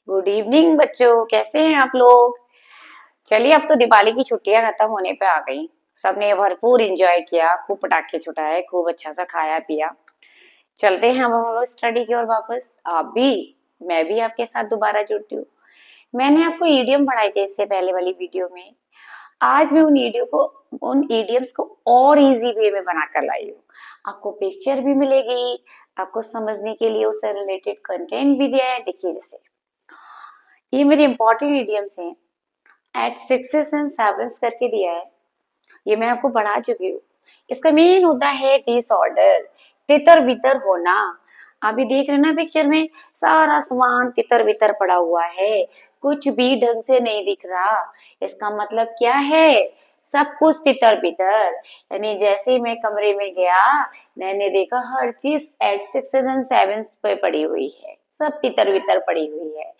Good evening बच्चों, कैसे हैं आप लोग। चलिए, अब तो दिवाली की छुट्टियां खत्म होने पे आ गई। सबने भरपूर एंजॉय किया, खूब पटाखे छुटाए, खूब अच्छा सा खाया पिया। चलते हैं अब हम लोग स्टडी की ओर वापस। आप भी, मैं भी आपके साथ दोबारा जुड़ती हूँ। मैंने आपको ईडियम पढ़ाई थी इससे पहले वाली वीडियो में। आज मैं उन ईडियम्स को और इजी वे में बनाकर लाई हूँ। आपको पिक्चर भी मिलेगी, आपको समझने के लिए उससे रिलेटेड कंटेंट भी दिया है। देखिए, जैसे ये मेरे इंपॉर्टेंट इडियम्स हैं। एट सिक्सेस एंड सेवंस करके दिया है, ये मैं आपको पढ़ा चुकी हूँ। इसका मीन होता है डिसऑर्डर, तितर बितर होना। आप ये देख रहे हैं ना पिक्चर में, सारा सामान तितर बितर पड़ा हुआ है, कुछ भी ढंग से नहीं दिख रहा। इसका मतलब क्या है? सब कुछ तितर बितर। यानी जैसे ही मैं कमरे में गया, मैंने देखा हर चीज एट सिक्सेस एंड सेवंस पे पड़ी हुई है, सब तितर बितर पड़ी हुई है।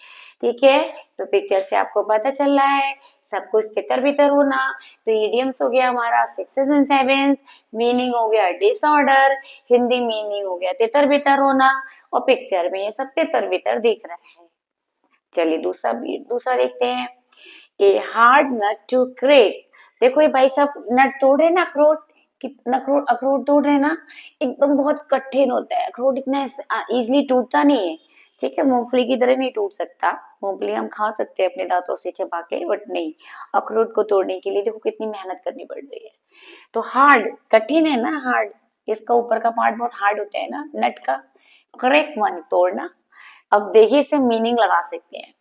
ठीक है, तो पिक्चर से आपको पता चल रहा है सब कुछ तितर बितर होना। तो इडियम्स हो गया हमारा सिक्सेस एंड सेवेंस, मीनिंग हो गया डिसऑर्डर, हिंदी मीनिंग हो गया तितर बितर होना, और पिक्चर में ये सब तितर बितर दिख रहा है। चलिए दूसरा देखते हैं। A hard nut to crack. देखो ये भाई साहब नट तोड़ रहे ना, अखरोट अखरोट अखरोट तोड़ रहे ना, एकदम बहुत कठिन होता है अखरोट, इतना इजिली टूटता नहीं है। ठीक है, मूंगफली की तरह नहीं टूट सकता। मूंगफली हम खा सकते हैं अपने दांतों से चबा के, बट नहीं, अखरोट को तोड़ने के लिए देखो कितनी मेहनत करनी पड़ रही है। तो हार्ड, कठिन है ना हार्ड, इसका ऊपर का पार्ट बहुत हार्ड होता है ना नट का। करेक्ट वन, तोड़ना। अब देखिए इससे मीनिंग लगा सकते हैं।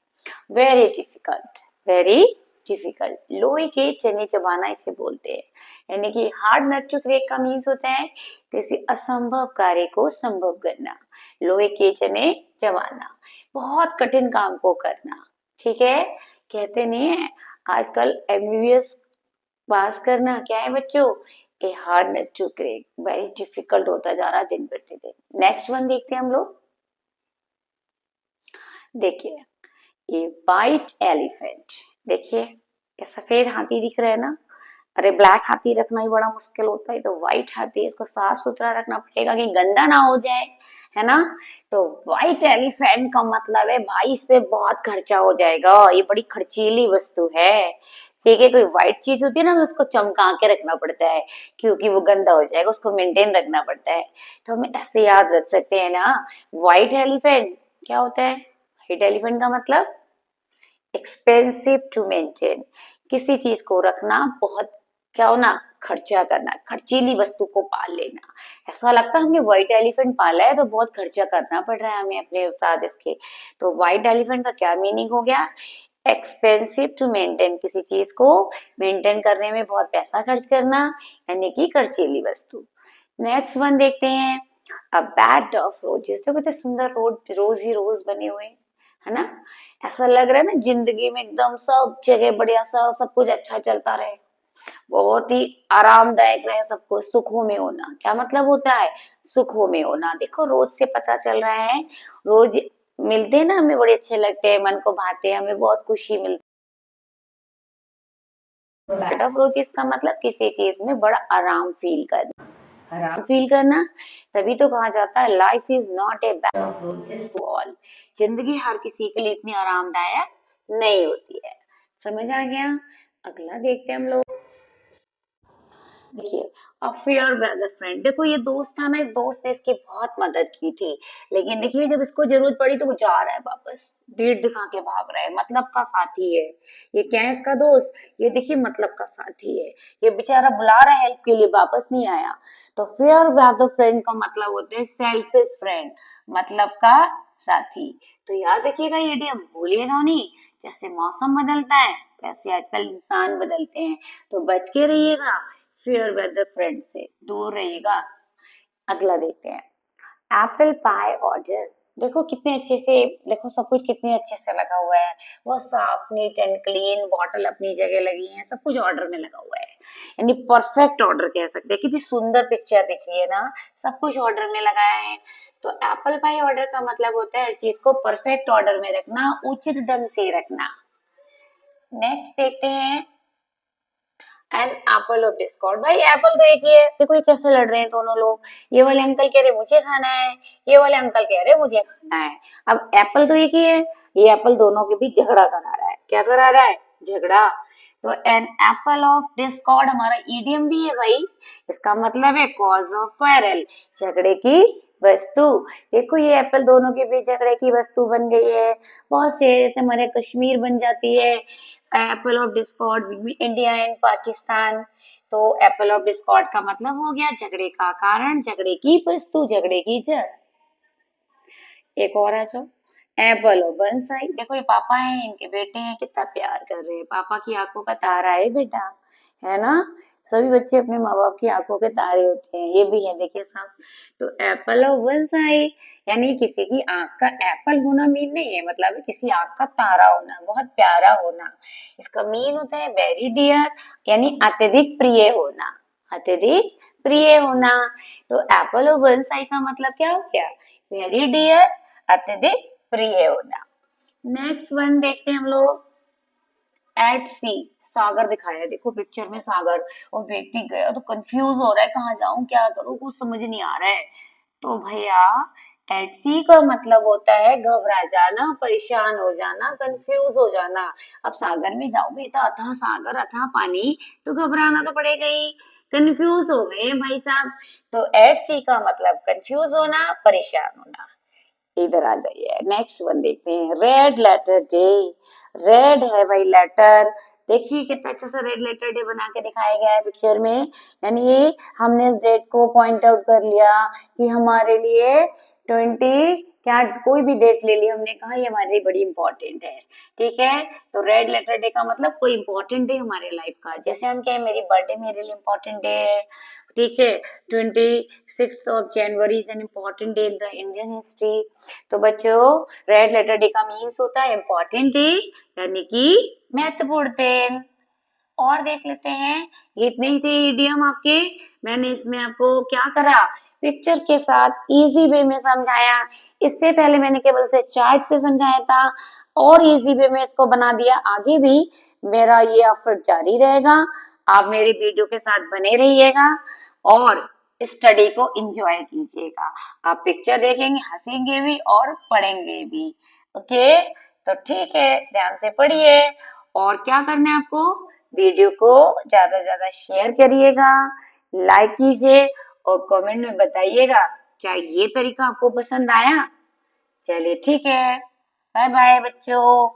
वेरी डिफिकल्ट, वेरी डिफिकल्ट, लोहे के चने चबाना इसे बोलते हैं। यानी कि हार्ड नट टू क्रैक का मीन्स होता है किसी असंभव कार्य को संभव करना। लोहे के चने चबाना, बहुत कठिन काम को करना। ठीक है, कहते नहीं है आजकल एमबीबीएस पास करना क्या है बच्चों, a hard nut to crack, very difficult होता जा रहा दिन प्रतिदिन। नेक्स्ट वन देखते हैं हम लोग। देखिए, ये वाइट एलिफेंट। देखिए, ये सफेद हाथी दिख रहा है ना। अरे ब्लैक हाथी रखना ही बड़ा मुश्किल होता है, तो व्हाइट हाथी, इसको साफ सुथरा रखना पड़ेगा कि गंदा ना हो जाए, है ना। तो व्हाइट एलिफेंट का मतलब है भाई इस पे बहुत खर्चा हो जाएगा, ये बड़ी खर्चीली वस्तु है। ठीक है, कोई व्हाइट चीज होती है ना, उसको चमका के रखना पड़ता है, क्योंकि वो गंदा हो जाएगा, उसको मेंटेन रखना पड़ता है। तो हमें ऐसे याद रख सकते हैं ना, व्हाइट एलिफेंट क्या होता है। व्हाइट एलिफेंट का मतलब एक्सपेंसिव टू मेंटेन, किसी चीज को रखना बहुत, क्या होना, खर्चा करना, खर्चीली वस्तु को पाल लेना। ऐसा लगता है हमने व्हाइट एलिफेंट पाला है तो बहुत खर्चा करना पड़ रहा है हमें अपने साथ इसके। तो व्हाइट एलिफेंट का क्या मीनिंग हो गया, एक्सपेंसिव टू मेंटेन, किसी चीज को मेंटेन करने में बहुत पैसा खर्च करना, यानी कि खर्चीली वस्तु। नेक्स्ट वन देखते हैं। अ बेड ऑफ रोजेस। तो कितने सुंदर रोज ही रोज बने हुए, है ना। ऐसा लग रहा है ना जिंदगी में एकदम सब जगह बढ़िया सा सब कुछ अच्छा चलता रहे, बहुत ही आरामदायक रहे, सब कुछ सुखों में होना। क्या मतलब होता है, सुखों में होना। देखो रोज से पता चल रहा है, रोज मिलते हैं ना हमें, बड़े अच्छे लगते हैं, मन को भाते हैं, हमें बहुत खुशी मिलती है। बेड ऑफ रोजेस का मतलब किसी चीज में बड़ा आराम फील करना, आराम फील करना। तभी तो कहा जाता है life is not a bed of roses to all, जिंदगी हर किसी के लिए इतनी आरामदायक नहीं होती है। समझ आ गया। अगला देखते हैं हम लोग। देखिए, अफेयर विद अ फ्रेंड। देखो ये दोस्त था ना, इस दोस्त ने इसकी बहुत मदद की थी, लेकिन देखिए जब इसको जरूरत पड़ी तो वो जा रहा है वापस, भीड़ दिखा के भाग रहा है, मतलब का साथी है। ये क्या है इसका दोस्त, ये देखिए मतलब का साथी है। ये बेचारा बुला रहा है हेल्प के लिए, वापस नहीं आया। तो फेयर विद अ फ्रेंड का मतलब होता है सेल्फिश फ्रेंड, मतलब का साथी। तो याद रखिएगा ये इडियम, भूलिएगा नहीं। जैसे मौसम बदलता है वैसे आजकल इंसान बदलते हैं, तो बच के रहिएगा, फेयर वेदर फ्रेंड से दूर रहिएगा। अगला देखते हैं। Apple pie order. देखो कितने अच्छे से, देखो सब कुछ कितने अच्छे से लगा हुआ है, बहुत साफ नीट एंड क्लीन, बॉटल अपनी जगह लगी है, सब कुछ ऑर्डर में लगा हुआ है। यानी परफेक्ट ऑर्डर कह सकते हैं, कितनी सुंदर पिक्चर दिख रही है ना, सब कुछ ऑर्डर में लगाया है। तो एप्पल पाई ऑर्डर का मतलब होता है हर चीज को परफेक्ट ऑर्डर में रखना, उचित ढंग से रखना। नेक्स्ट देखते हैं। An apple of discord. भाई एप्पल तो एक ही है, देखो ये कैसे लड़ रहे हैं दोनों लोग। ये वाले अंकल कह रहे मुझे खाना है, ये वाले अंकल कह रहे मुझे खाना है। अब एप्पल तो एक ही है, ये एप्पल दोनों के बीच झगड़ा करा रहा है। क्या करा रहा है? झगड़ा। तो एन एप्पल ऑफ डिस्कॉर्ड हमारा ईडियम भी है भाई। इसका मतलब है कॉज ऑफ क्वारल, झगड़े की वस्तु। देखो ये एप्पल दोनों के बीच झगड़े की वस्तु बन गई है। बहुत से जैसे हमारे कश्मीर बन जाती है Apple of Discord between India and Pakistan. तो एप्पल ऑफ डिस्कॉर्ड का मतलब हो गया झगड़े का कारण, झगड़े की वस्तु, झगड़े की जड़। एक और है जो एप्पल ऑफ बंसाई। देखो ये पापा हैं, इनके बेटे हैं, कितना प्यार कर रहे हैं। पापा की आंखों का तारा है बेटा, है ना। सभी बच्चे अपने माँ बाप की आंखों के तारे होते हैं, ये भी है देखिए साहब। तो एप्पल ऑफ बंसाई यानी किसी की आंख का एप्पल होना मीन नहीं है, मतलब किसी आंख का तारा होना, बहुत प्यारा होना। इसका मीन होता है वेरी डियर, यानी अत्यधिक प्रिय होना, अत्यधिक प्रिय होना। तो एप्पल ऑफ बंसाई का मतलब क्या हो गया? वेरी डियर, अत्यधिक प्रिय होना। नेक्स्ट वन देखते हैं हम लोग। एट सी, सागर दिखाया है, देखो पिक्चर में सागर, और व्यक्ति गया तो कंफ्यूज हो रहा है, कहाँ जाऊं क्या करूं, कुछ समझ नहीं आ रहा है। तो भैया एट सी का मतलब होता है घबरा जाना, परेशान हो जाना, कंफ्यूज हो जाना। अब सागर में जाओगे तो अथाह सागर, अथाह पानी, तो घबराना तो पड़ेगा ही, कंफ्यूज हो गए भाई साहब। तो एट सी का मतलब कंफ्यूज होना, परेशान होना। इधर आ जाइए, नेक्स्ट वन देखते हैं। रेड लेटर डे, रेड है भाई लेटर। देखिए कितना अच्छा सा रेड लेटर डे बना के दिखाया गया है पिक्चर में। यानी हमने इस डेट को पॉइंट आउट कर लिया कि हमारे लिए 20 क्या, कोई भी डेट ले ली, हमने कहा ये हमारे लिए बड़ी इंपॉर्टेंट है। ठीक है, तो रेड लेटर डे का मतलब कोई इंपॉर्टेंट डे हमारे लाइफ का। जैसे हम क्या, मेरी बर्थडे मेरे लिए इंपॉर्टेंट डे है। ठीक है, 26 is an important day in the Indian history. तो बच्चों रेड लेटर डे का मीन्स होता है इम्पोर्टेंट डे, यानी कि महत्वपूर्ण दिन। और देख लेते हैं, ये इतने ही थे इडियम आपके। मैंने इसमें आपको क्या करा, पिक्चर के साथ इजी वे में समझाया। इससे पहले मैंने केवल से चार्ट से समझाया था, और इजी वे में इसको बना दिया। आगे भी मेरा ये एफर्ट जारी रहेगा, आप मेरी वीडियो के साथ बने रहिएगा और स्टडी को एंजॉय कीजिएगा। आप पिक्चर देखेंगे, हंसेंगे भी और पढ़ेंगे भी। ओके, तो ठीक है, ध्यान से पढ़िए। और क्या करना है आपको, वीडियो को ज्यादा से ज्यादा शेयर करिएगा, लाइक कीजिए और कमेंट में बताइएगा क्या ये तरीका आपको पसंद आया। चलिए ठीक है, बाय बाय बच्चों।